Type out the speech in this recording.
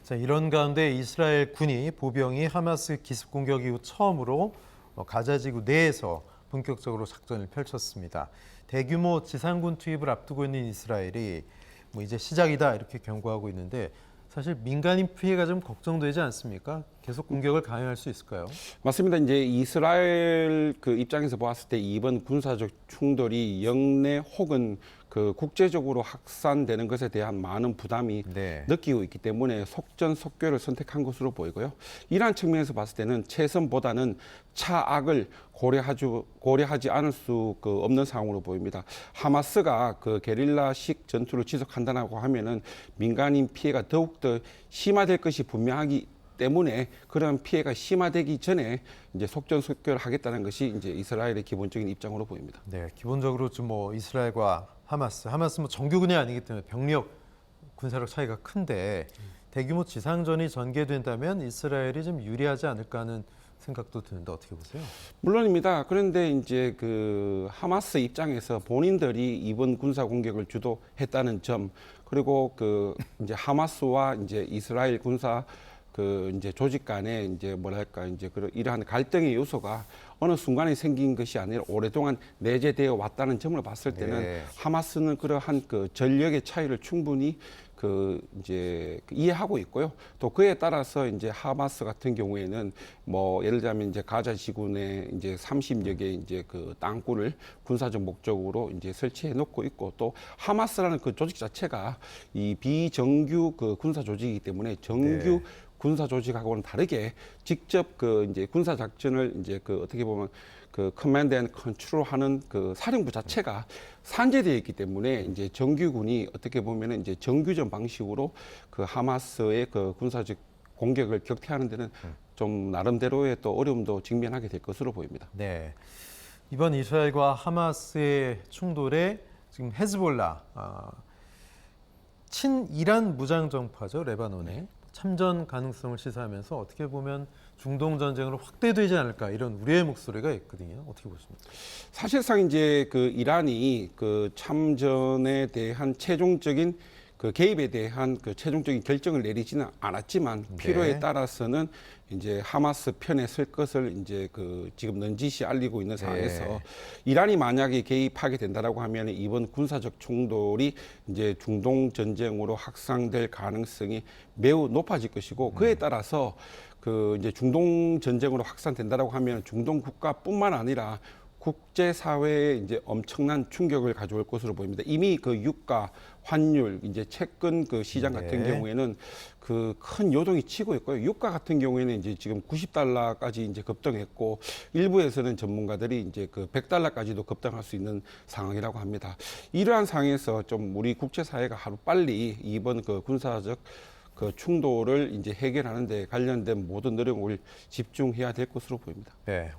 자, 이런 가운데 이스라엘 군이 보병이 하마스 기습 공격 이후 처음으로 가자지구 내에서 본격적으로 작전을 펼쳤습니다. 대규모 지상군 투입을 앞두고 있는 이스라엘이 이제 시작이다 이렇게 경고하고 있는데 사실 민간인 피해가 좀 걱정되지 않습니까? 계속 공격을 강행할 수 있을까요? 맞습니다. 이제 이스라엘 그 입장에서 보았을 때 이번 군사적 충돌이 영내 혹은 그 국제적으로 확산되는 것에 대한 많은 부담이 네. 느끼고 있기 때문에 속전속결을 선택한 것으로 보이고요. 이러한 측면에서 봤을 때는 최선보다는 차악을 고려하지 않을 수 없는 상황으로 보입니다. 하마스가 그 게릴라식 전투를 지속한다고 하면은 민간인 피해가 더욱더 심화될 것이 분명하기 때문에 그런 피해가 심화되기 전에 이제 속전속결을 하겠다는 것이 이제 이스라엘의 기본적인 입장으로 보입니다. 네, 기본적으로 좀 이스라엘과 하마스 정규군이 아니기 때문에 병력 군사력 차이가 큰데 대규모 지상전이 전개된다면 이스라엘이 좀 유리하지 않을까 하는 생각도 드는데 어떻게 보세요? 물론입니다. 그런데 이제 그 하마스 입장에서 본인들이 이번 군사 공격을 주도했다는 점, 그리고 그 이제 하마스와 이제 이스라엘 군사 그 이제 조직 간에 이제 뭐랄까 이제 이러한 갈등의 요소가 어느 순간에 생긴 것이 아니라 오랫동안 내재되어 왔다는 점을 봤을 때는 네. 하마스는 그러한 그 전력의 차이를 충분히 그 이제 이해하고 있고요. 또 그에 따라서 이제 하마스 같은 경우에는 뭐 예를 들자면 이제 가자 지구내 이제 30여 개 이제 그 땅굴을 군사적 목적으로 이제 설치해 놓고 있고, 또 하마스라는 그 조직 자체가 이 비정규 그 군사 조직이기 때문에 정규 네. 군사 조직하고는 다르게 직접 그 이제 군사 작전을 이제 그 어떻게 보면 그 커맨드 앤 컨트롤하는 그 사령부 자체가 산재되어 있기 때문에 이제 정규군이 어떻게 보면은 이제 정규전 방식으로 그 하마스의 그 군사적 공격을 격퇴하는 데는 좀 나름대로의 또 어려움도 직면하게 될 것으로 보입니다. 네, 이번 이스라엘과 하마스의 충돌에 지금 헤즈볼라, 친이란 무장정파죠, 레바논에 참전 가능성을 시사하면서 어떻게 보면 중동 전쟁으로 확대되지 않을까 이런 우려의 목소리가 있거든요. 어떻게 보십니까? 사실상 이제 그 이란이 그 참전에 대한 최종적인 그 개입에 대한 그 최종적인 결정을 내리지는 않았지만 필요에 네. 따라서는 이제 하마스 편에 설 것을 이제 그 지금 넌지시 알리고 있는 상황에서 네. 이란이 만약에 개입하게 된다라고 하면 이번 군사적 충돌이 이제 중동 전쟁으로 확산될 가능성이 매우 높아질 것이고, 그에 따라서 그 이제 중동 전쟁으로 확산된다라고 하면 중동 국가뿐만 아니라 국제사회에 이제 엄청난 충격을 가져올 것으로 보입니다. 이미 그 유가, 환율, 이제 채권 그 시장 같은 네. 경우에는 그 큰 요동이 치고 있고요. 유가 같은 경우에는 이제 지금 90달러까지 이제 급등했고, 일부에서는 전문가들이 이제 그 100달러까지도 급등할 수 있는 상황이라고 합니다. 이러한 상황에서 좀 우리 국제사회가 하루 빨리 이번 그 군사적 그 충돌을 이제 해결하는 데 관련된 모든 노력을 집중해야 될 것으로 보입니다. 네.